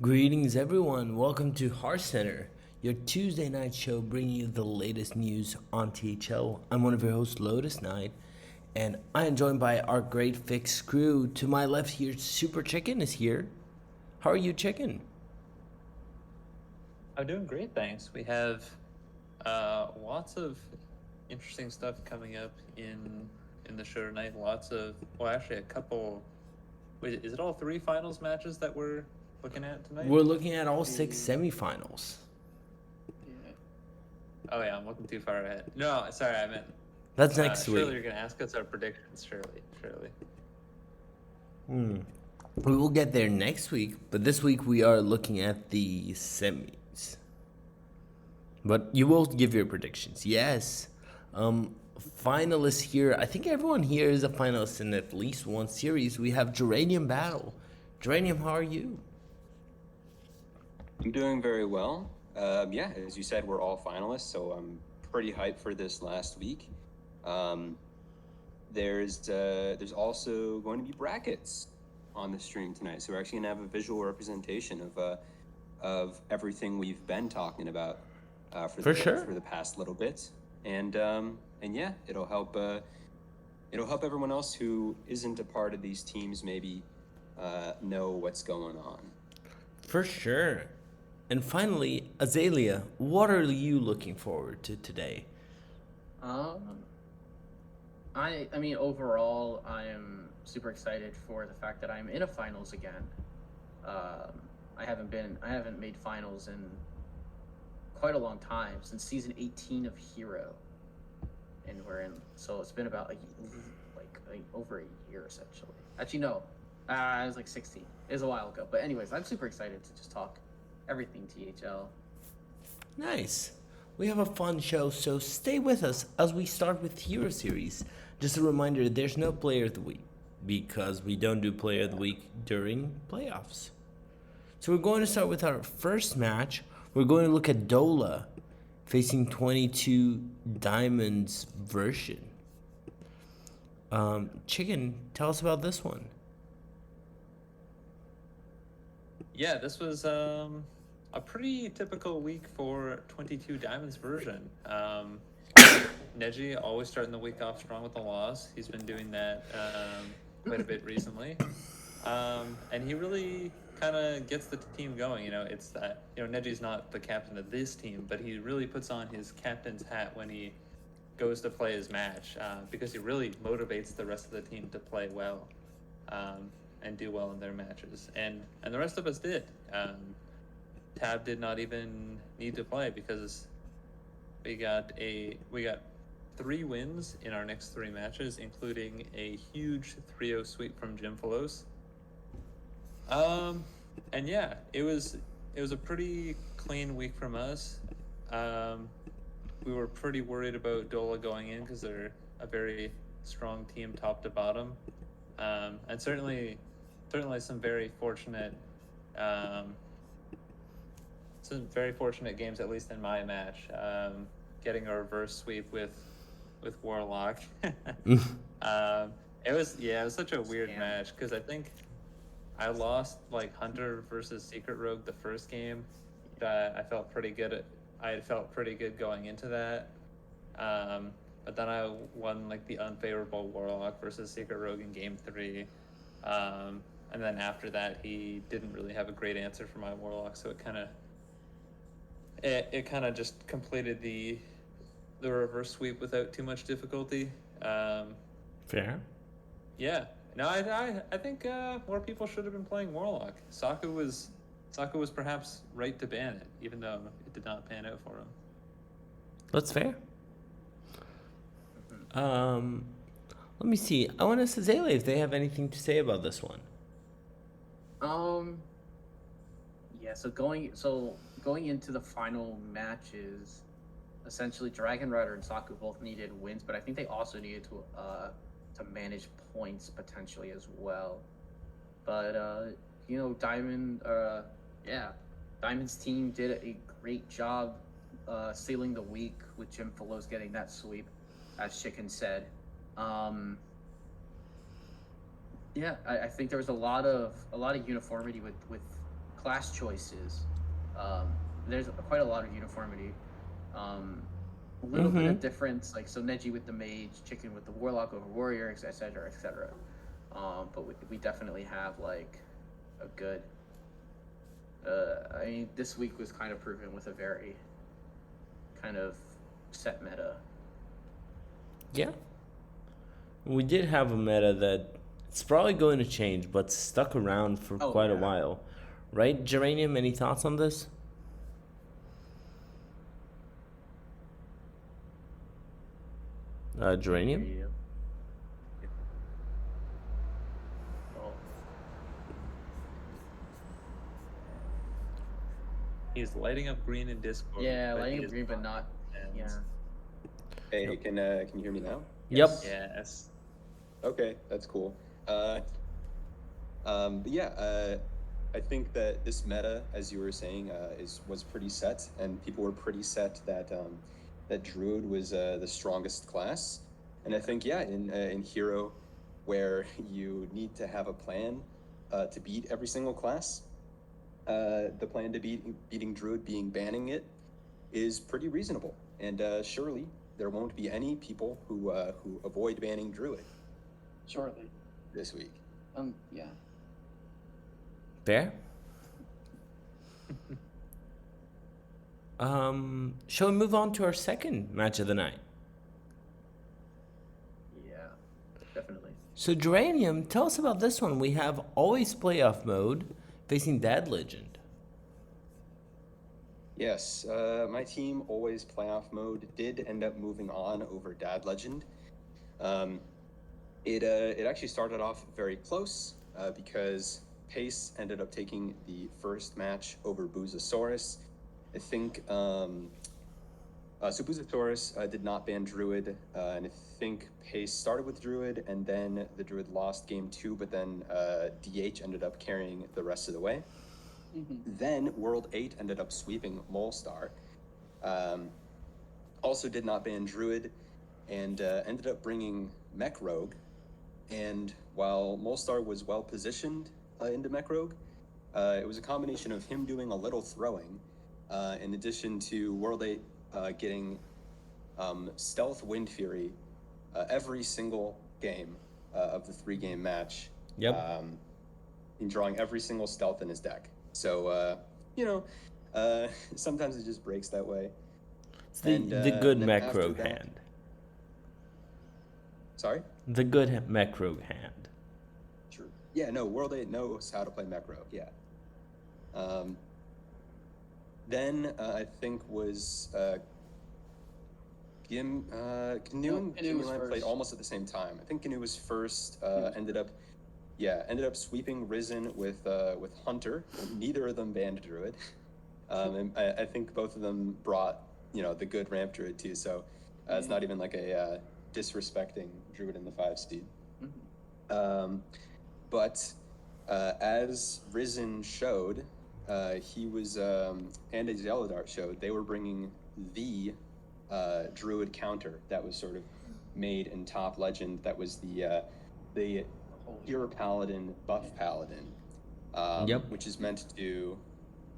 Greetings, everyone. Welcome to Hearthcenter, your Tuesday night show bringing you the latest news on THL. I'm one of your hosts, Lotus Knight, and I am joined by our great fix crew. To my left here, Super Chicken is here. How are you, Chicken? I'm doing great, thanks. We have lots of interesting stuff coming up in the show tonight. Actually, a couple. Wait, is it all three finals matches that we're looking at tonight? We're looking at all 6 semifinals. Yeah. Oh yeah, I'm looking too far ahead. No, sorry, I meant. That's next Surely week. you're gonna ask us our predictions. Surely. We will get there next week, but this week we are looking at the semis. But you will give your predictions, yes. Finalists here. I think everyone here is a finalist in at least one series. We have Geranium Battle. Geranium, how are you? I'm doing very well. As you said, we're all finalists, so I'm pretty hyped for this last week. There's also going to be brackets on the stream tonight, so we're actually gonna have a visual representation of everything we've been talking about for the past little bit, and yeah, it'll help everyone else who isn't a part of these teams maybe know what's going on. For sure. And finally, Azalea, what are you looking forward to today? I mean, overall, I am super excited for the fact that I'm in a finals again. I haven't made finals in quite a long time, since season 18 of Hero, and so it's been about over a year essentially. Actually, no, it was like 16. It was a while ago, but anyways, I'm super excited to just talk everything THL. Nice. We have a fun show, so stay with us as we start with Hero Series. Just a reminder, there's no Player of the Week because we don't do Player of the Week during playoffs. So we're going to start with our first match. We're going to look at Dola facing 22 Diamonds version. Chicken, tell us about this one. Yeah, this was a pretty typical week for 22 Diamonds version. Neji always starting the week off strong with a loss. He's been doing that quite a bit recently. And he really kind of gets the team going. It's that, Neji's not the captain of this team, but he really puts on his captain's hat when he goes to play his match because he really motivates the rest of the team to play well and do well in their matches. And the rest of us did. Tab did not even need to play because we got 3 wins in our next 3 matches, including a huge 3-0 sweep from Jim Falos. And yeah, it was a pretty clean week from us. We were pretty worried about Dola going in because they're a very strong team top to bottom. And certainly some very fortunate games, at least in my match. Getting a reverse sweep with Warlock. It was such a weird match because I think I lost like Hunter versus Secret Rogue the first game. That I felt pretty good going into that. But then I won like the unfavorable Warlock versus Secret Rogue in game 3. And then after that, he didn't really have a great answer for my Warlock, so it kind of just completed the reverse sweep without too much difficulty. Fair. Yeah. No, I think more people should have been playing Warlock. Saku was perhaps right to ban it, even though it did not pan out for him. That's fair. Let me see. I want to ask Azalea if they have anything to say about this one. Yeah. So going into the final matches, essentially Dragon Rider and Saku both needed wins, but I think they also needed to manage points potentially as well. But Diamond's team did a great job sealing the week with Jim Falos getting that sweep, as Chicken said. I think there was a lot of uniformity with class choices. There's quite a lot of uniformity. A little bit of difference, like so Neji with the mage, Chicken with the warlock over warrior, etc., etc. But we definitely have like a good. I mean, this week was kind of proven with a very kind of set meta. Yeah. We did have a meta that it's probably going to change, but stuck around for quite a while. Right? Geranium, any thoughts on this? Geranium? He's lighting up green in Discord. Yeah, lighting up green, but not. Yeah. Hey, can you hear me now? Yep. Yes. Okay, that's cool. But yeah, I think that this meta, as you were saying, was pretty set, and people were pretty set that that Druid was the strongest class, and I think in Hero, where you need to have a plan to beat every single class, the plan to beating Druid being banning it is pretty reasonable, and surely there won't be any people who avoid banning Druid. Shortly. This week. Yeah. Fair. Shall we move on to our second match of the night? Yeah, definitely. So Geranium, tell us about this one. We have always playoff mode facing Dad Legend. Yes, my team always playoff mode did end up moving on over Dad Legend. It actually started off very close because Pace ended up taking the first match over Boozosaurus. I think so Boozosaurus did not ban Druid, and I think Pace started with Druid, and then the Druid lost game 2, but then DH ended up carrying the rest of the way. Then World 8 ended up sweeping Molestar. Also did not ban Druid, and ended up bringing Mech Rogue. And while Molestar was well positioned into Mech Rogue, it was a combination of him doing a little throwing, in addition to World 8 getting Stealth Wind Fury every single game of the 3-game match. Yep. In drawing every single stealth in his deck. So, sometimes it just breaks that way. It's the good Mech Rogue hand. Sorry? The good Mech Rogue hand. True. Yeah, no, World 8 knows how to play Mech Rogue, yeah. Then I think was Gnu and Gimmiland played almost at the same time. I think Gnu was first, ended up sweeping Risen with Hunter. Neither of them banned Druid. And I think both of them brought, the good ramp Druid too, so it's not even like a disrespecting Druid in the 5-speed. But as Risen showed, he was, and as Yellow Dart showed, they were bringing the Druid counter that was sort of made in Top Legend. That was the Hero Paladin, Buff Paladin, which is meant to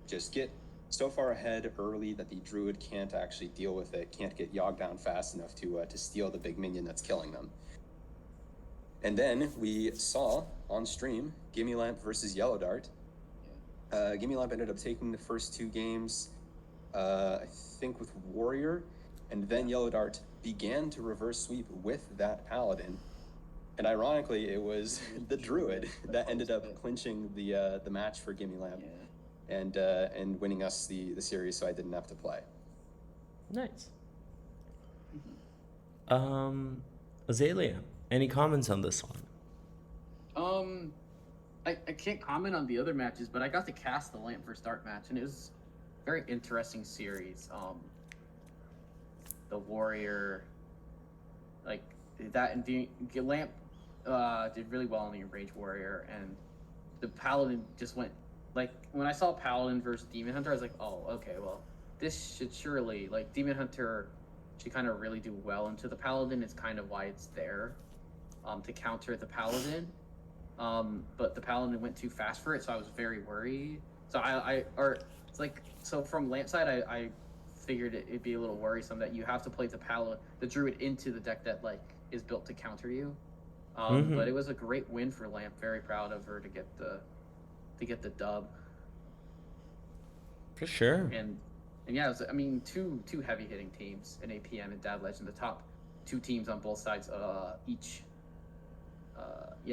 just get so far ahead early that the Druid can't actually deal with it, can't get yogged down fast enough to steal the big minion that's killing them. And then we saw on stream Gimme Lamp versus Yellow Dart. Gimme Lamp ended up taking the first 2 games, I think with Warrior, and then Yellow Dart began to reverse sweep with that Paladin. And ironically, it was the Druid that ended up clinching the match for Gimme Lamp, and winning us the series, so I didn't have to play. Nice. Azalea, any comments on this one? I can't comment on the other matches, but I got to cast the Lamp for Start match, and it was a very interesting series. The Warrior, like that, and the Lamp did really well on the Enraged Warrior, and the Paladin just went, like, when I saw Paladin versus Demon Hunter, I was like, oh, okay, well, this should surely, like, Demon Hunter should kind of really do well into the Paladin. It's kind of why it's there, to counter the Paladin. But the Paladin went too fast for it, so I was very worried. So it's like, so from Lamp side, I figured it'd be a little worrisome that you have to play the Druid into the deck that like is built to counter you. But it was a great win for Lamp. Very proud of her to get the dub. For sure. And yeah, it was, two heavy hitting teams in APM and Dad Legend, the top two teams on both sides, each.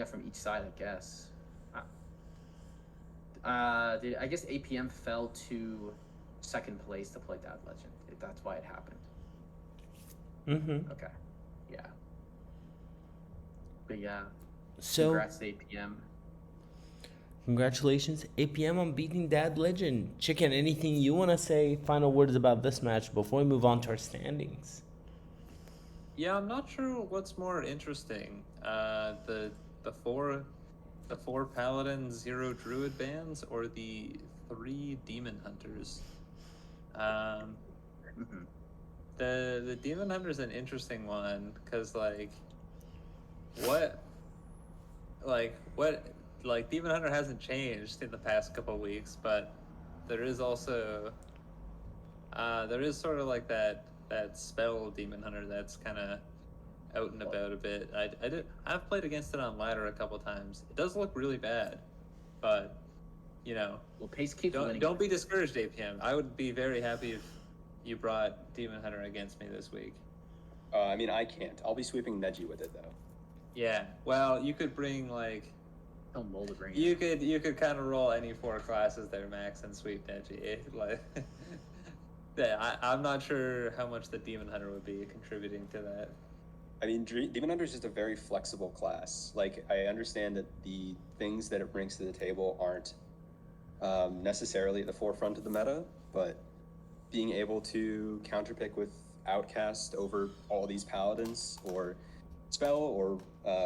From each side, I guess. I guess APM fell to second place to play Dad Legend. That's why it happened. Okay. Yeah. But yeah. So congrats to APM. Congratulations, APM, on beating Dad Legend. Chicken, anything you want to say? Final words about this match before we move on to our standings. Yeah, I'm not sure what's more interesting. The four Paladin 0 Druid bands or the 3 Demon Hunters. The Demon Hunter's an interesting one because Demon Hunter hasn't changed in the past couple of weeks, but there is also there is sort of like that spell Demon Hunter that's kind of out and about a bit. I've played against it on ladder a couple times. It does look really bad, but Pace keeps winning. Don't be discouraged, APM. I would be very happy if you brought Demon Hunter against me this week. I can't. I'll be sweeping Neji with it though. Yeah. Well, you could bring you could kind of roll any 4 classes there, Max, and sweep Neji. Yeah, I'm not sure how much the Demon Hunter would be contributing to that. Demon Hunter is just a very flexible class. I understand that the things that it brings to the table aren't necessarily at the forefront of the meta, but being able to counterpick with Outcast over all these Paladins, or Spell, or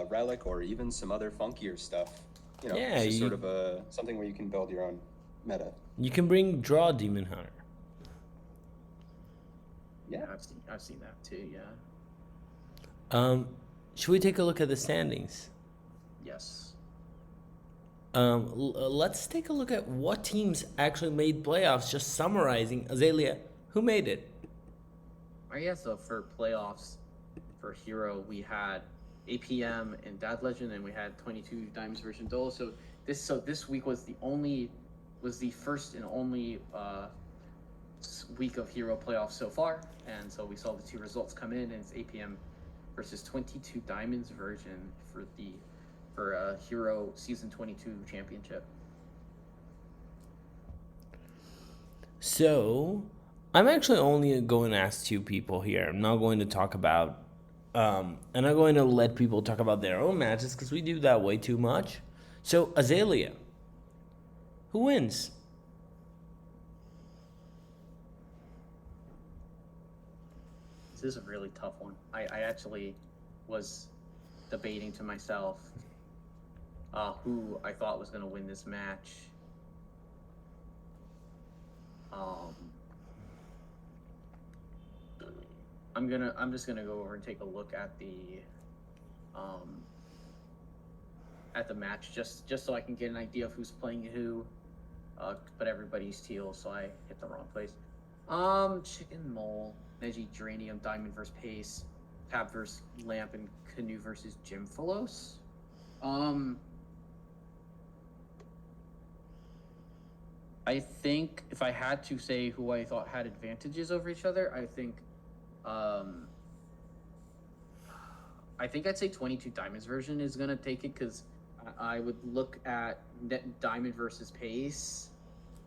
Relic, or even some other funkier stuff, it's just sort of something where you can build your own meta. You can bring Draw Demon Hunter. Yeah, I've seen that too. Yeah. Should we take a look at the standings? Yes. Let's take a look at what teams actually made playoffs. Just summarizing, Azalea, who made it? So for playoffs, for Hero, we had APM and Dad Legend, and we had 22 Diamonds version Dolo. So this week was the first and only week of Hero playoffs so far, and so we saw the 2 results come in, and it's APM versus 22 Diamonds version for Hero Season 22 Championship. So, I'm actually only going to ask 2 people here. I'm not going to talk about, and I'm going to let people talk about their own matches because we do that way too much. So, Azalea, who wins? This is a really tough one. I actually was debating to myself who I thought was going to win this match. I'm just gonna go over and take a look at the match just so I can get an idea of who's playing who. But everybody's teal, so I hit the wrong place. Chicken Mole, Neji Geranium, Diamond versus Pace, Tab versus Lamp, and Canoe versus Jimfalos. I think if I had to say who I thought had advantages over each other, I think I'd say 22 Diamonds version is gonna take it, because I would look at Diamond versus Pace.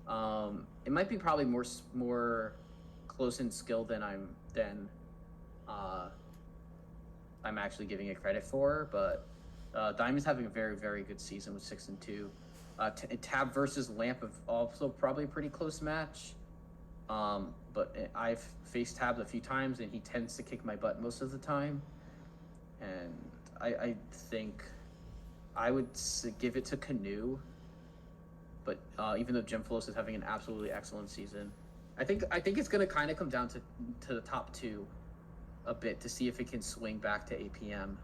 It might be probably more close in skill than I'm actually giving it credit for, but Diamond's having a very, very good season with 6-2. Tab versus Lamp of also probably a pretty close match. But I've faced Tab a few times, and he tends to kick my butt most of the time. And I think I would give it to Canoe. But even though Jimfalos is having an absolutely excellent season, I think it's going to kind of come down to the top 2 a bit to see if it can swing back to APM.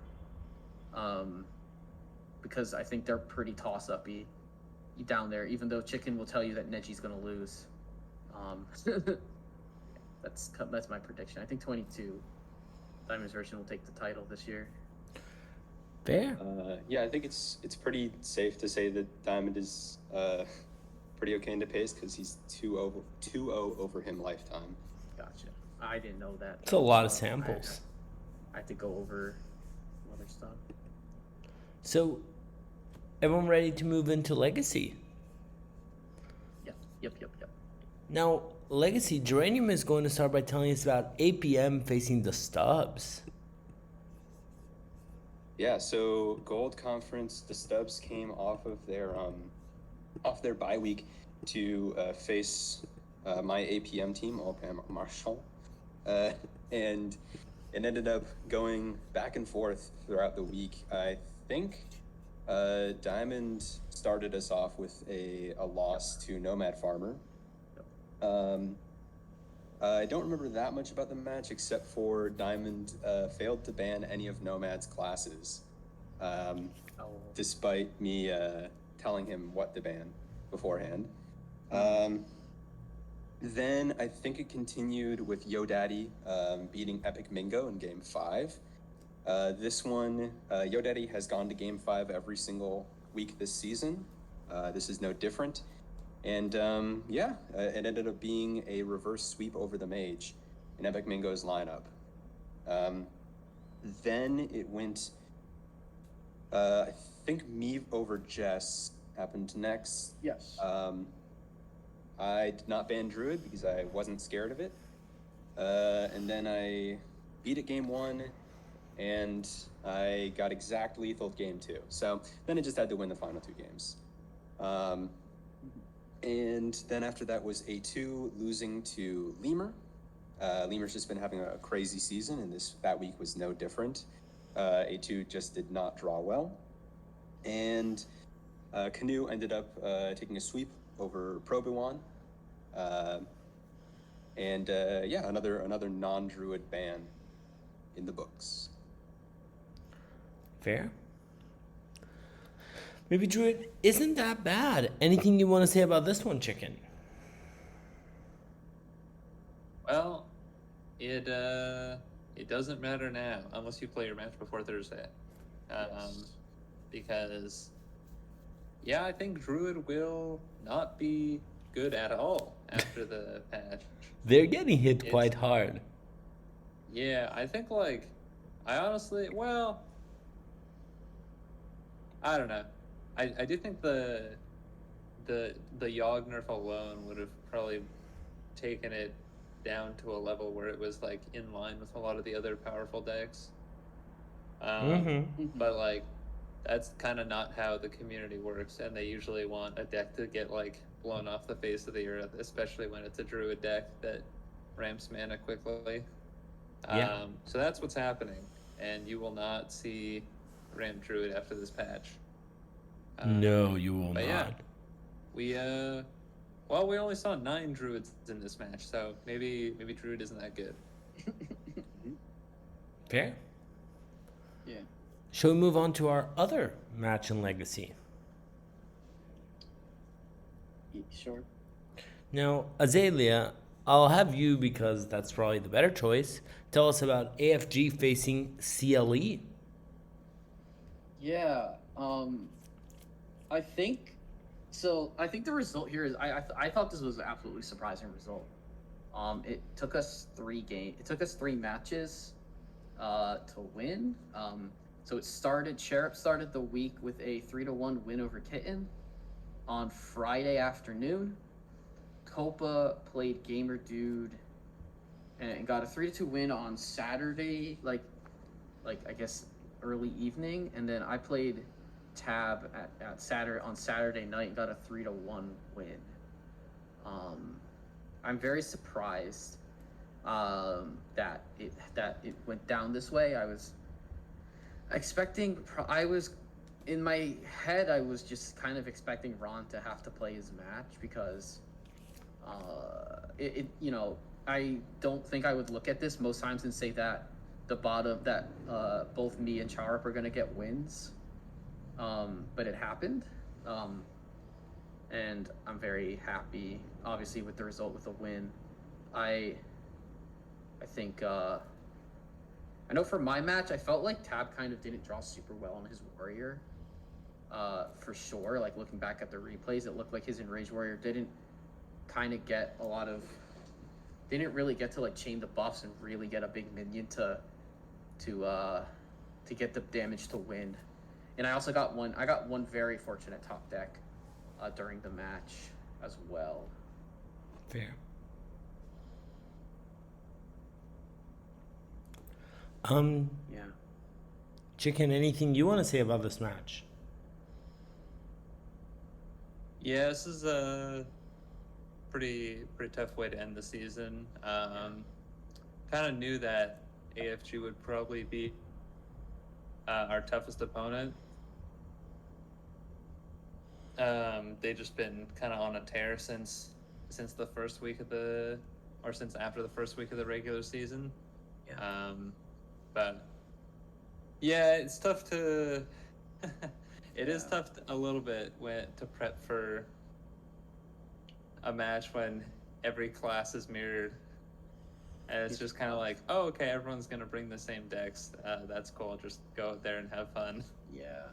Because I think they're pretty toss-uppy. down there, even though Chicken will tell you that Neji's gonna lose. That's my prediction. I think 22 Diamond's version will take the title this year. Fair. Yeah, I think it's pretty safe to say that Diamond is pretty okay into pace because he's 2-0 over him lifetime. Gotcha. I didn't know that. It's a lot of samples. I have to go over other stuff. So, everyone ready to move into Legacy? Yep. Now, Legacy, Geranium is going to start by telling us about APM facing the Stubs. Yeah, so Gold Conference, the Stubs came off of their bye week to face my APM team, Alpam Marshall, and it ended up going back and forth throughout the week. I think Diamond started us off with a loss to Nomad Farmer. I don't remember that much about the match except for Diamond failed to ban any of Nomad's classes, despite me telling him what to ban beforehand. Then I think it continued with Yo Daddy beating Epic Mingo in Game 5. This one, Yo Daddy has gone to Game 5 every single week this season. This is no different. And it ended up being a reverse sweep over the Mage in Epic Mingo's lineup. Then it went, I think me over Jess happened next. Yes. I did not ban Druid because I wasn't scared of it. And then I beat it Game 1, and I got exact lethal Game 2. So then I just had to win the final 2 games. And then after that was A2 losing to Lemur. Lemur's just been having a crazy season, and that week was no different. A2 just did not draw well. And Canoe ended up taking a sweep over Probuwan. Another non-Druid ban in the books. Fair. Maybe Druid isn't that bad. Anything you want to say about this one, Chicken? Well, it doesn't matter now unless you play your match before Thursday, because I think Druid will not be good at all after the patch. They're getting hit quite hard. Yeah, I think I don't know. I do think the Yogg nerf alone would have probably taken it down to a level where it was in line with a lot of the other powerful decks. But that's kind of not how the community works, and they usually want a deck to get blown off the face of the earth, especially when it's a Druid deck that ramps mana quickly. So that's what's happening, and you will not see ramp Druid after this patch. No, you will not. Yeah, we only saw 9 Druids in this match, so maybe Druid isn't that good. Fair. Yeah. Shall we move on to our other match in Legacy? Sure. Now, Azalea, I'll have you, because that's probably the better choice, tell us about AFG facing CLE. Yeah. I think the result here is I thought this was an absolutely surprising result. It took us 3 matches to win. So Cherub started the week with a 3-1 win over Kitten on Friday afternoon. Copa played Gamer Dude and got a 3-2 win on Saturday, I guess early evening, and then I played Tab on Saturday night and got a 3-1 win. I'm very surprised that it went down this way. I was in my head, I was just kind of expecting Ron to have to play his match because I don't think I would look at this most times and say that both me and Charup are going to get wins. But it happened. and I'm very happy, obviously, with the result, with the win. I think I know for my match, I felt like Tab kind of didn't draw super well on his warrior. For sure, like looking back at the replays, it looked like his Enraged Warrior didn't kind of get a lot of, didn't really get to like chain the buffs and really get a big minion to get the damage to win. And I also got one very fortunate top deck during the match as well. Fair. Yeah. Chicken, anything you want to say about this match? Yeah, this is a pretty tough way to end the season. Kind of knew that AFG would probably be our toughest opponent. They've just been kind of on a tear since the first week of since after the first week of the regular season. Yeah. But yeah, it's tough to. It is tough a little bit to prep for a match when every class is mirrored, and it's just kind of like, oh, okay, everyone's gonna bring the same decks. That's cool. Just go out there and have fun. Yeah.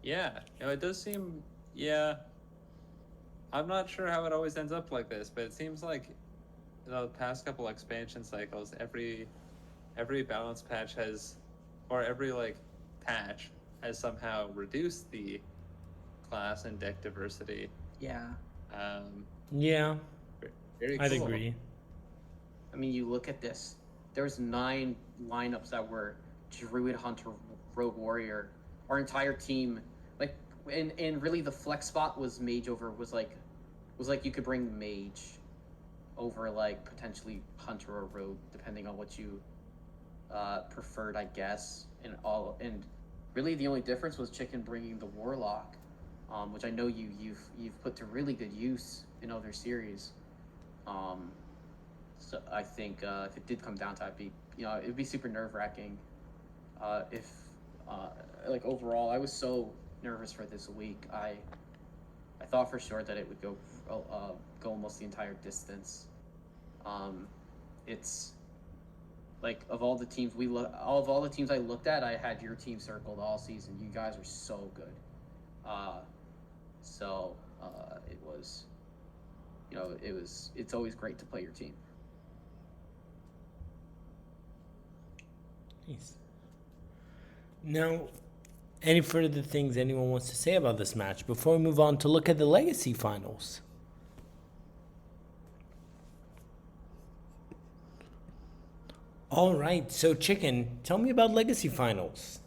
Yeah, it does seem. Yeah, I'm not sure how it always ends up like this, but it seems like the past couple expansion cycles, every balance patch has, or every like patch has somehow reduced the class and deck diversity. Yeah. Yeah, Very I'd cool. agree. I mean, you look at this. There's 9 lineups that were Druid, Hunter, Rogue, Warrior. Our entire team, like, and really the flex spot was Mage over, was like you could bring Mage over like potentially Hunter or Rogue, depending on what you preferred, I guess. And really the only difference was Chicken bringing the Warlock, which I know you've put to really good use in other series. So I think if it did come down to it, it'd be super nerve-wracking. If like overall, I was so nervous for this week. I thought for sure that it would go almost the entire distance. It's like of all the teams I looked at, I had your team circled all season. You guys are so good. It was, it's always great to play your team. Nice. Now, any further things anyone wants to say about this match before we move on to look at the Legacy Finals? All right, so Chicken, tell me about Legacy Finals.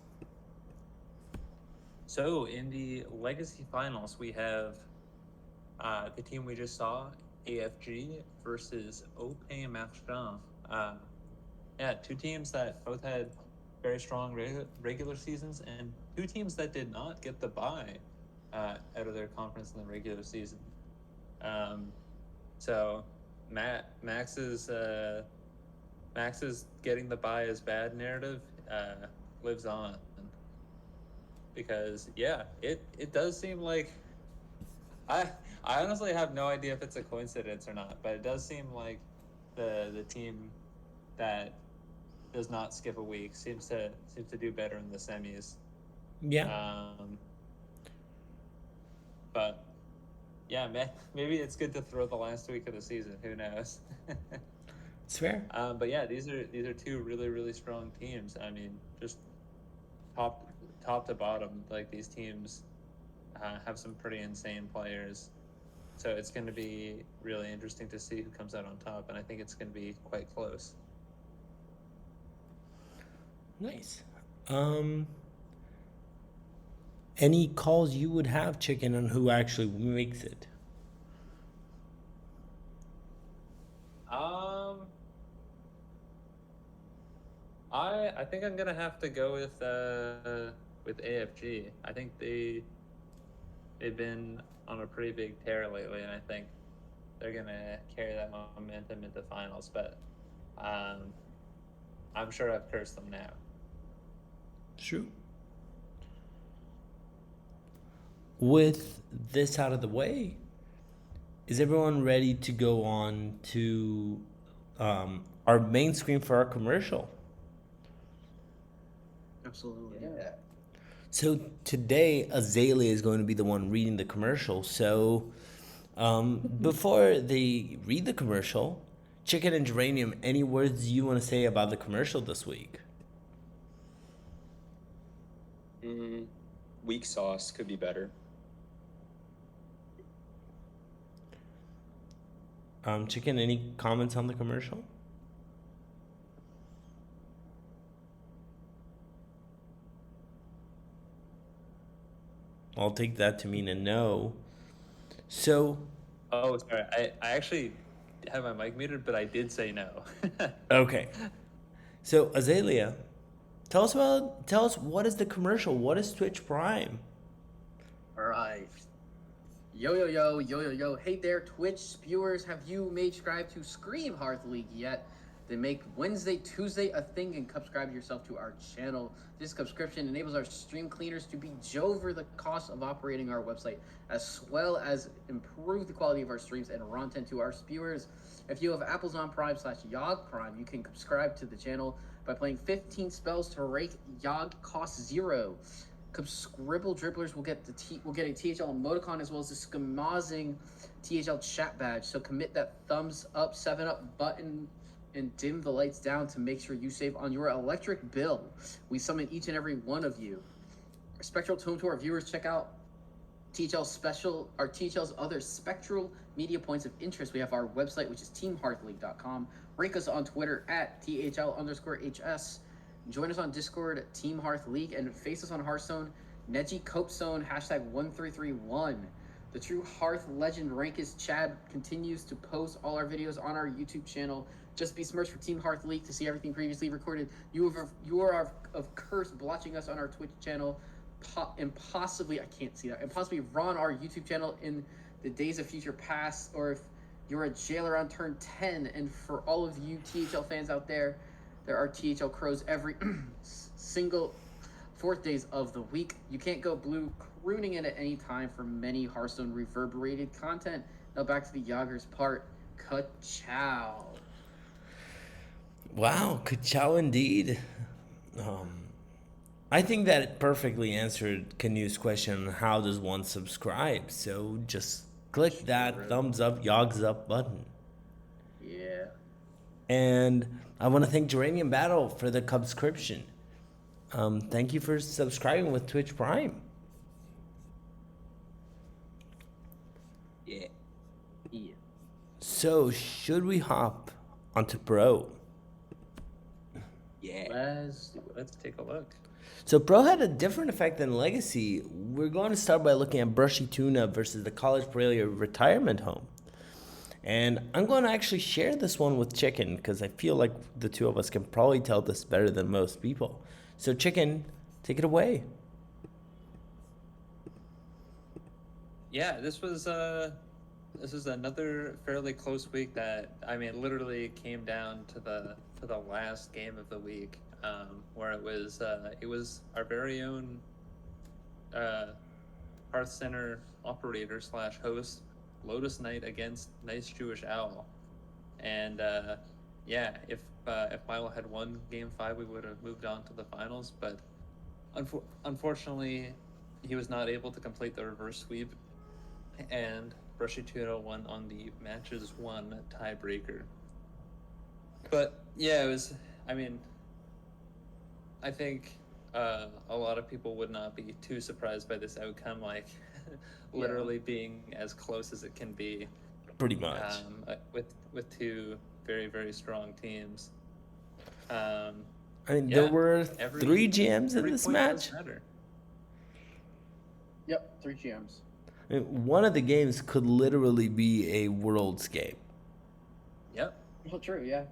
So in the Legacy Finals, we have the team we just saw, AFG versus Opé Marchand. Yeah, 2 teams that both had very strong regular seasons, and 2 teams that did not get the bye out of their conference in the regular season. So Max's getting the bye is bad narrative lives on, because it does seem like I honestly have no idea if it's a coincidence or not, but it does seem like the team that does not skip a week seems to do better in the semis. Yeah. But yeah, maybe it's good to throw the last week of the season. Who knows? It's fair. But yeah, these are 2 really, really strong teams. I mean, just top to bottom, like these teams have some pretty insane players. So it's going to be really interesting to see who comes out on top, and I think it's going to be quite close. Nice. Any calls you would have, Chicken, on who actually makes it? I think I'm gonna have to go with AFG. I think they've been on a pretty big tear lately, and I think they're gonna carry that momentum into finals. But I'm sure I've cursed them now. True. with this out of the way, is everyone ready to go on to our main screen for our commercial? Absolutely. Yeah. So today, Azalea is going to be the one reading the commercial. So before they read the commercial, Chicken and Geranium, any words you want to say about the commercial this week? Weak sauce could be better. Chicken, any comments on the commercial? I'll take that to mean a no. So, Oh, sorry. I actually have my mic muted, but I did say no. okay. So, Azalea, tell us what is the commercial? What is Twitch Prime? All right. Yo. Hey there, Twitch spewers. Have you made subscribe to Scream Hearth League yet? Then make Wednesday, Tuesday a thing and subscribe yourself to our channel. This subscription enables our stream cleaners to be over the cost of operating our website, as well as improve the quality of our streams and content to our spewers. If you have Amazon Prime /Yogg Prime, you can subscribe to the channel by playing 15 spells to rake Yogg cost 0. Scribble Dribblers will get a THL emoticon as well as a schemazing THL chat badge. So commit that thumbs up, 7-up button and dim the lights down to make sure you save on your electric bill. We summon each and every one of you. Spectral Tome to our viewers, check out THL's other spectral media points of interest. We have our website, which is teamhearthleague.com. Rank us on Twitter at THL_HS. Join us on Discord, Team Hearth League, and face us on Hearthstone, Neji Copezone, #1331. The true Hearth legend Rankus Chad continues to post all our videos on our YouTube channel. Just be smirched for Team Hearth League to see everything previously recorded. You are of course watching us on our Twitch channel, and possibly run our YouTube channel in the days of future past, or if you're a jailer on turn 10. And for all of you THL fans out there, there are THL crows every single 4th days of the week. You can't go blue crooning in at any time for many Hearthstone reverberated content. Now back to the Yoggers part. Ka-chow. Wow, ka-chow indeed. I think that perfectly answered Canu's question on how does one subscribe. So just click that thumbs up, Yogg's up button. Yeah. And I want to thank Geranium Battle for the subscription. Thank you for subscribing with Twitch Prime. Yeah. So, should we hop onto Pro? Yeah. Let's take a look. So, Pro had a different effect than Legacy. We're going to start by looking at Brushy Tuna versus the College Pralia Retirement Home. And I'm going to actually share this one with Chicken because I feel like the two of us can probably tell this better than most people. So, Chicken, take it away. Yeah, this was another fairly close week that, I mean, literally came down to the last game of the week, where it was our very own Hearthcenter operator / host, Lotus Knight against Nice Jewish Owl. And if Milo had won Game 5, we would have moved on to the finals, but unfortunately he was not able to complete the reverse sweep, and Brushy Tuna won on the matches 1 tiebreaker. But yeah, it was, I mean, I think a lot of people would not be too surprised by this outcome, like literally being as close as it can be. Pretty much. With two very, very strong teams. I mean, there were 3 GMs in this match. Yep, 3 GMs. I mean, one of the games could literally be a Worlds game. Yep. Well, true, yeah.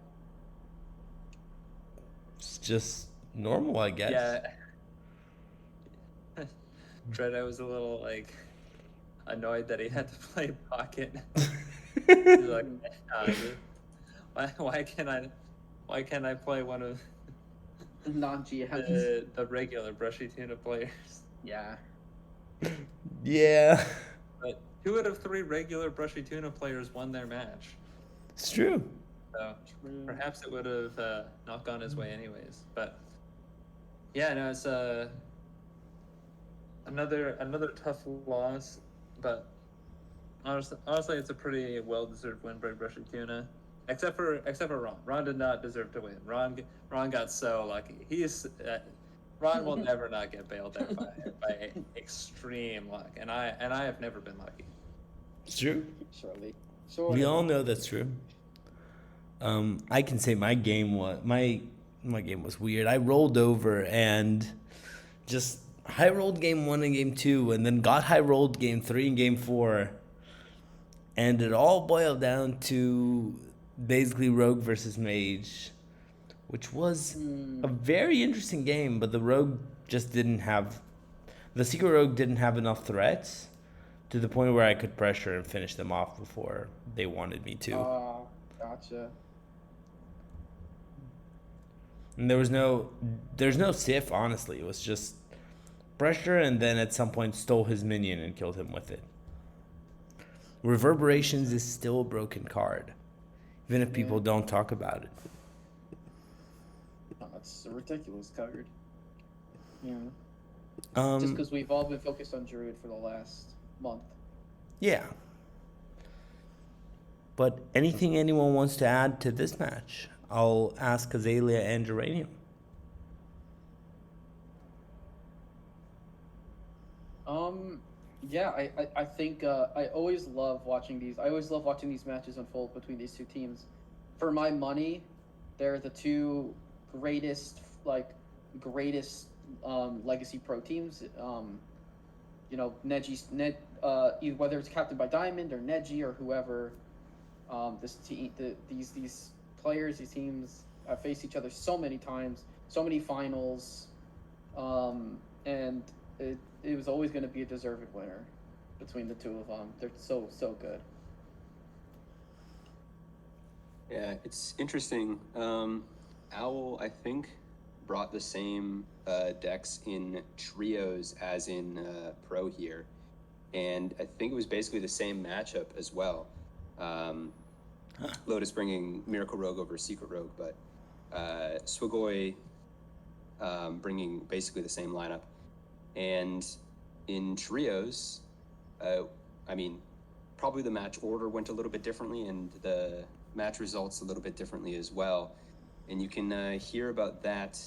It's just normal, I guess. Yeah. Dread, I was a little annoyed that he had to play Pocket. He's like, why can't I play one of non-GMs? the regular Brushy Tuna players? Yeah. Yeah, But 2 out of 3 regular Brushy Tuna players won their match. it's true. So perhaps it would have not gone his way anyways. But yeah, no, it's another tough loss. But honestly, it's a pretty well-deserved win by Brushy Tuna. Except for Ron. Ron did not deserve to win. Ron got so lucky. Ron will never not get bailed out by extreme luck, and I have never been lucky. It's true. Surely. We all know that's true. I can say my game was weird. I rolled over and just high rolled game 1 and game 2, and then got high rolled game 3 and game 4, and it all boiled down to basically Rogue versus Mage, which was a very interesting game, but the Secret Rogue didn't have enough threats to the point where I could pressure and finish them off before they wanted me to. Oh, gotcha. And there's no Sif, honestly. It was just pressure, and then at some point stole his minion and killed him with it. Reverberations is still a broken card, even if people don't talk about it. Oh, that's a ridiculous card. Yeah. Just because we've all been focused on Druid for the last month. Yeah. But anything anyone wants to add to this match? I'll ask Azalea and Geranium. Yeah, I think I always love watching these. I always love watching these matches unfold between these two teams. For my money, they're the two greatest legacy pro teams. Whether it's captained by Diamond or Neji or whoever, these players, these teams have faced each other so many times, so many finals, and it was always going to be a deserved winner between the two of them. They're so good. Yeah, it's interesting. Owl, I think, brought the same decks in trios as in pro here, and I think it was basically the same matchup as well. Lotus bringing Miracle Rogue over Secret Rogue, but Swigoi bringing basically the same lineup. And in trios, probably the match order went a little bit differently, and the match results a little bit differently as well. And you can hear about that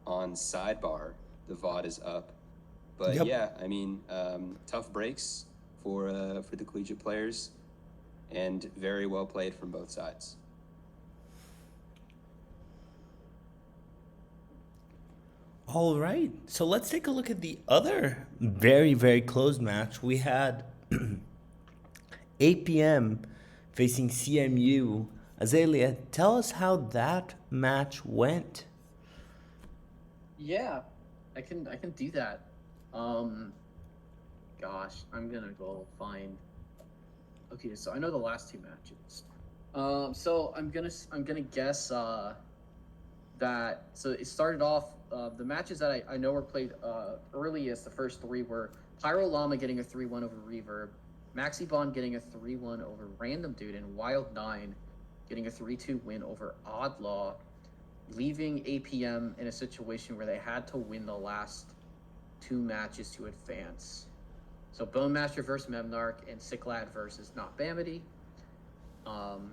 on Sidebar. The VOD is up. But yep. Yeah, tough breaks for the collegiate players, and very well played from both sides. All right, so let's take a look at the other very, very close match. We had APM facing CMU. Azalea, tell us how that match went. Yeah, I can do that. Gosh, I'm gonna go find. Okay, so I know the last two matches. So I'm gonna guess that. So it started off. The matches that I know were played earliest, the first three were Pyro Llama getting a 3-1 over Reverb, Maxi Bond getting a 3-1 over Random Dude, and Wild 9 getting a 3-2 win over Oddlaw, leaving APM in a situation where they had to win the last two matches to advance. So Bone Master versus Memnarch and Sicklad versus Not Bamity. And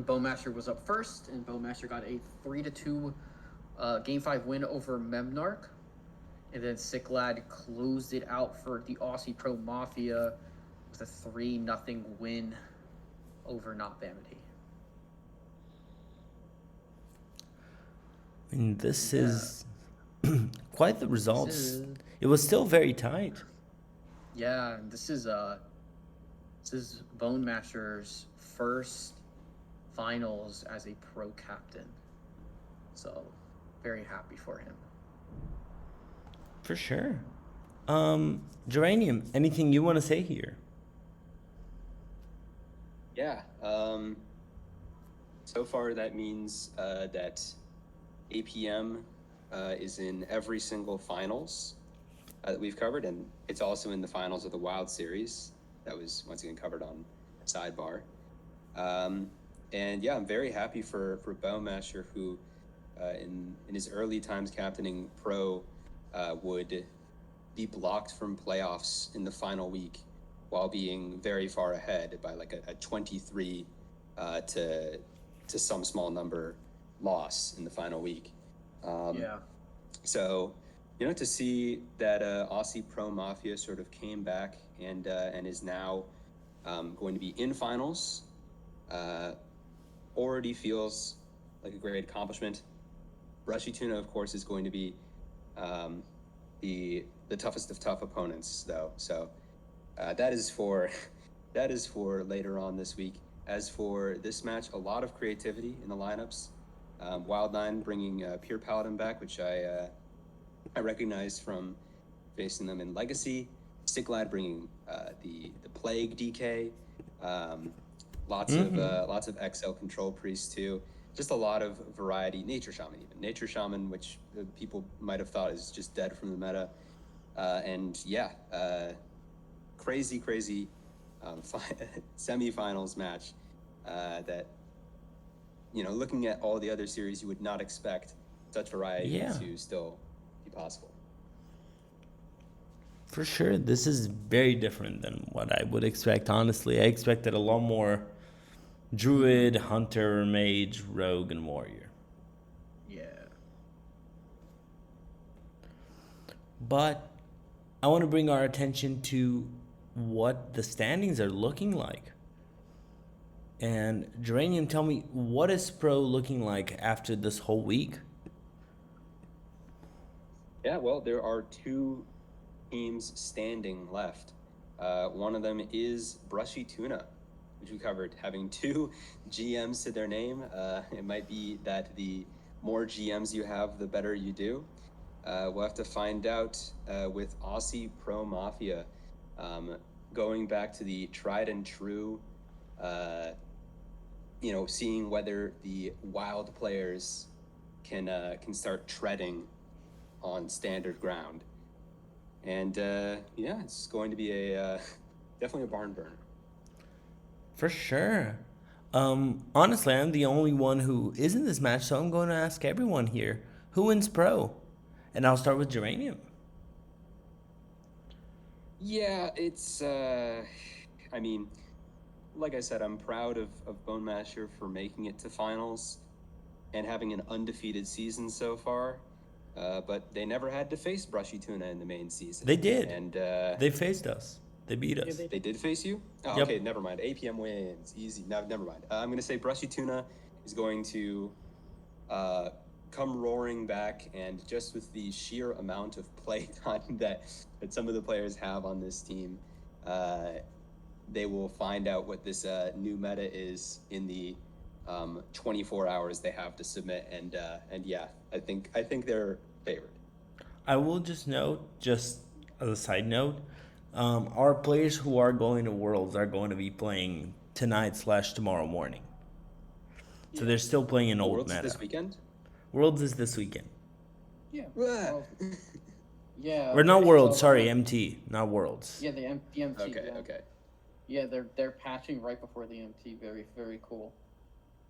Bone Master was up first, and Bone Master got a 3-2 Game 5 win over Memnarch. And then Sicklad closed it out for the Aussie Pro Mafia with a 3-0 win over Not Bamity. And this is quite the results. It was still very tight. Yeah, this is Bone Master's first finals as a pro captain. So very happy for him. For sure. Geranium, anything you want to say here? Yeah. So far, that means that APM is in every single finals that we've covered, and it's also in the finals of the Wild Series that was once again covered on Sidebar. And yeah, I'm very happy for Bowmasher, who in his early times captaining Pro would be blocked from playoffs in the final week while being very far ahead by like a 23 to some small number loss in the final week. Yeah. So, to see that Aussie Pro Mafia sort of came back and is now going to be in finals already feels like a great accomplishment. Brushy Tuna, of course, is going to be the toughest of tough opponents, though. So that is for later on this week. As for this match, a lot of creativity in the lineups. Wild9 bringing Pure Paladin back, which I recognize from facing them in Legacy. Sticklad bringing the Plague DK. Lots of XL Control Priests too. Just a lot of variety. Nature Shaman even. Nature Shaman, which people might have thought is just dead from the meta. And yeah, crazy semifinals match that, looking at all the other series, you would not expect such variety to still be possible. For sure, this is very different than what I would expect, honestly. I expected a lot more Druid, Hunter, Mage, Rogue, and Warrior. Yeah. But I want to bring our attention to what the standings are looking like. And Geranium, tell me, what is Pro looking like after this whole week? Yeah, well, there are 2 teams standing left. One of them is Brushy Tuna, which we covered, having 2 GMs to their name. It might be that the more GMs you have, the better you do. We'll have to find out with Aussie Pro Mafia, going back to the tried and true, seeing whether the wild players can start treading on standard ground. And yeah, it's going to be definitely a barn burner. For sure. Honestly, I'm the only one who is in this match, so I'm going to ask everyone here, who wins Pro? And I'll start with Geranium. Yeah, it's, like I said, I'm proud of Bone Masher for making it to finals and having an undefeated season so far. But they never had to face Brushy Tuna in the main season. They did. And they faced us. They beat us. They did face you? Oh, yep. Okay, never mind. APM wins. Easy. No, never mind. I'm going to say Brushy Tuna is going to come roaring back, and just with the sheer amount of play time that some of the players have on this team, they will find out what this new meta is in the 24 hours they have to submit, and yeah, I think they're favored. I will just note, just as a side note, our players who are going to Worlds are going to be playing tonight/tomorrow morning. So they're still playing an old Worlds meta. This weekend? Worlds is this weekend. Yeah. Well, Yeah. Or not Worlds, sorry, MT, not Worlds. Yeah, the MT. okay, yeah. okay. Yeah, they're patching right before the MT. Very, very cool.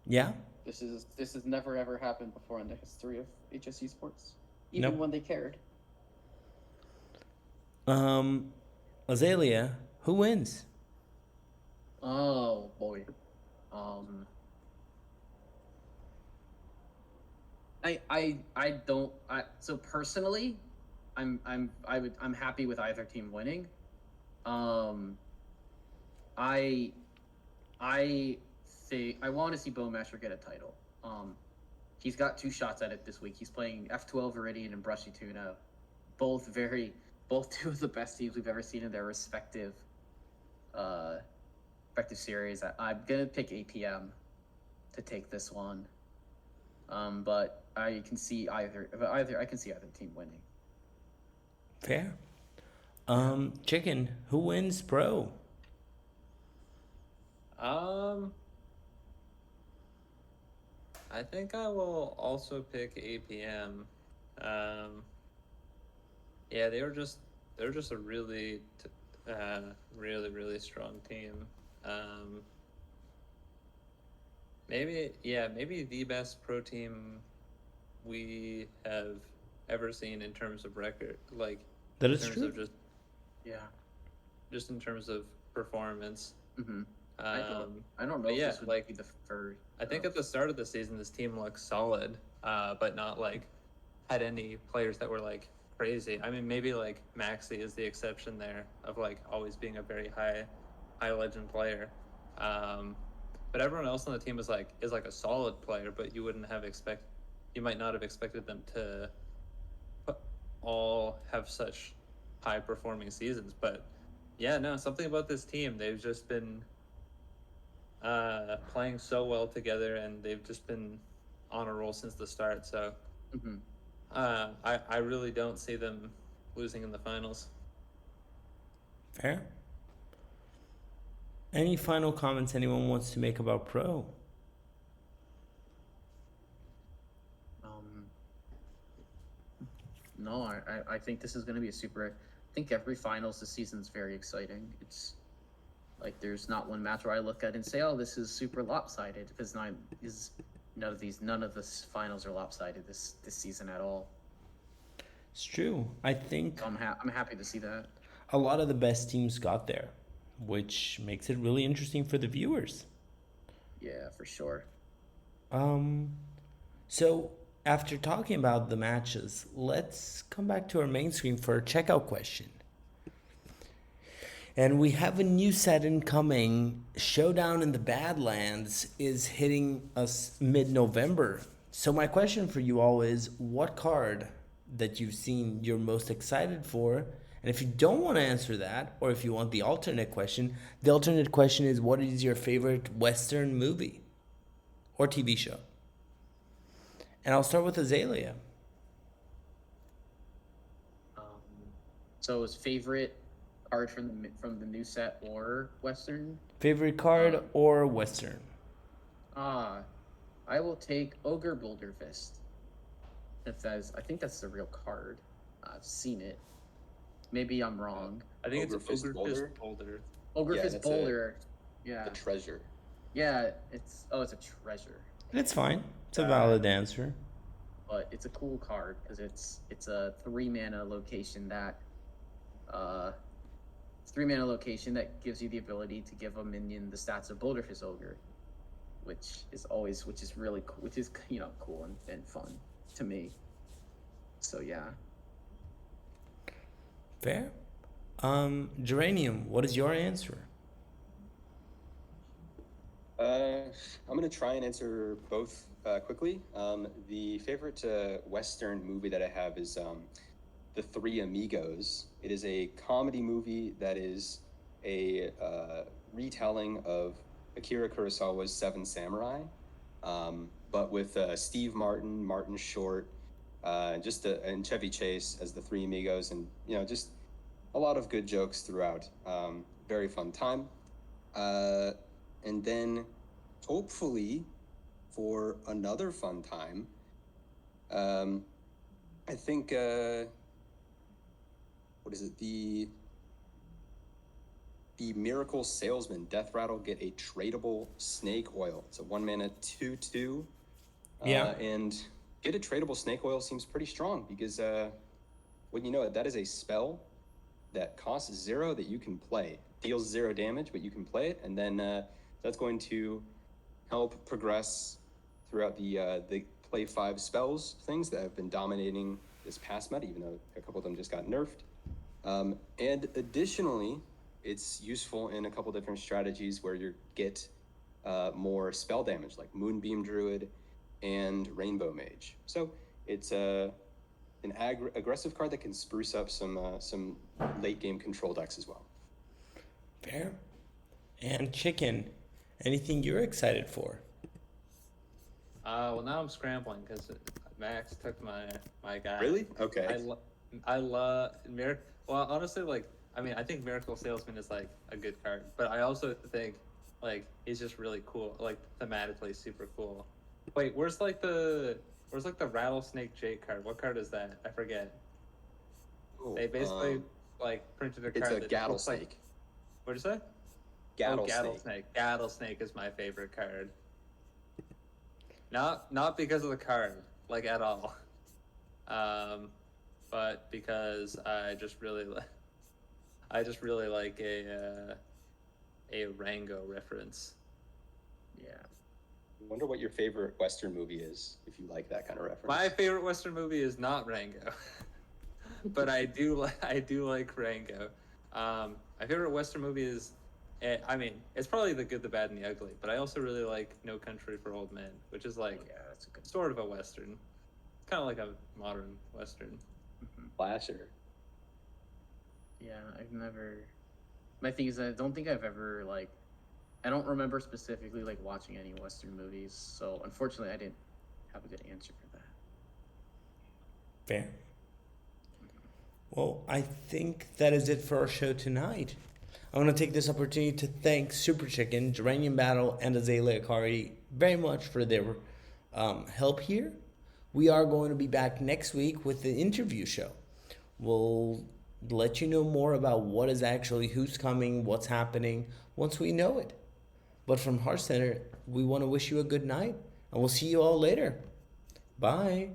Yeah? This has never ever happened before in the history of HSE sports, even Nope. when they cared. Azalea, who wins? Oh boy. I don't. So personally, I'm happy with either team winning. I think I want to see Bowmasher get a title. He's got 2 shots at it this week. He's playing F12 Viridian and Brushy Tuna, both 2 of the best teams we've ever seen in their respective series. I'm gonna pick APM to take this one, but I can see either team winning. Fair. Chicken, who wins Pro? I think I will also pick APM. Yeah, they were just they're just a really, really strong team. Maybe the best pro team we have ever seen in terms of record, like That in is terms true. of Yeah. just in terms of performance. Mm-hmm. I don't know but if yeah, this would like be the first. I think at the start of the season, this team looked solid, but not like had any players that were like crazy. I mean, maybe like Maxi is the exception there of like always being a very high legend player. But everyone else on the team is like a solid player, but you might not have expected them to all have such high performing seasons. But yeah, no, something about this team, they've just been playing so well together, and they've just been on a roll since the start. So Mm-hmm. I really don't see them losing in the finals. Fair. Any final comments anyone wants to make about Pro? No, I think this is going to be a super. I think every finals this season is very exciting. It's like there's not one match where I look at and say, "Oh, this is super lopsided," because none of the finals are lopsided this season at all. It's true. I think So I'm happy to see that. a lot of the best teams got there, which makes it really interesting for the viewers. Yeah, for sure. So after talking about the matches, let's come back to our main screen for a checkout question. And we have a new set incoming. Showdown in the Badlands is hitting us mid-November. So my question for you all is, what card that you've seen you're most excited for? And if you don't want to answer that, or if you want the alternate question is, what is your favorite Western movie or TV show? And I'll start with Azalea. So his favorite card from the new set or Western? Favorite card or Western? I will take Ogre Boulderfist. I think that's the real card. I've seen it. Maybe I'm wrong. I think Ogre it's Fist Ogre Boulder? Fist Boulder. Ogre Yeah, Fist that's Boulder. Yeah. The treasure. Yeah, it's a treasure. It's fine. It's a valid answer. But it's a cool card because it's a 3-mana location that gives you the ability to give a minion the stats of Boulderfist Ogre, which is really cool, which is cool and fun to me. So yeah. Fair. Geranium, what is your answer? I'm going to try and answer both quickly. The favorite Western movie that I have is The Three Amigos. It is a comedy movie that is a retelling of Akira Kurosawa's Seven Samurai, but with Steve Martin, Martin Short, and Chevy Chase as the Three Amigos, and just a lot of good jokes throughout. Very fun time. And then, hopefully, for another fun time, I think, what is it? The Miracle Salesman, Death Rattle, get a tradable Snake Oil. It's a 1-mana 2/2. Yeah. And get a tradable Snake Oil seems pretty strong because, when you know it, that is a spell that costs 0 that you can play. Deals 0 damage, but you can play it, and then that's going to help progress throughout the play 5 spells things that have been dominating this past meta, even though a couple of them just got nerfed. And additionally, it's useful in a couple different strategies where you get more spell damage, like Moonbeam Druid and Rainbow Mage. So it's an aggressive card that can spruce up some late game control decks as well. Fair. And Chicken, anything you're excited for? Well, now I'm scrambling because Max took my guy. Really? Okay. I love Miracle. Well, honestly, I think Miracle Salesman is like a good card, but I also think like he's just really cool, like thematically super cool. Wait, where's the Rattlesnake Jake card? What card is that? I forget. Oh, They basically like printed a It's card a that just looks like. Gattlesnake. What'd you say? Gattlesnake. Gattlesnake is my favorite card. Not because of the card, like at all. But because I just really like a Rango reference. Yeah. I wonder what your favorite Western movie is, if you like that kind of reference. My favorite Western movie is not Rango, but I do like Rango. My favorite Western movie is, I mean, it's probably The Good, the Bad, and the Ugly. But I also really like No Country for Old Men, which is like That's a good. sort of a Western. It's kind of like a modern Western. Slasher. Yeah, I've never. My thing is, I don't think I've ever like. I don't remember specifically like watching any Western movies, so unfortunately, I didn't have a good answer for that. Fair. Well, I think that is it for our show tonight. I want to take this opportunity to thank Super Chicken, Geranium Battle, and Azalea Akari very much for their help here. We are going to be back next week with the interview show. We'll let you know more about what is actually, who's coming, what's happening, once we know it. But from Hearthcenter, we want to wish you a good night, and we'll see you all later. Bye.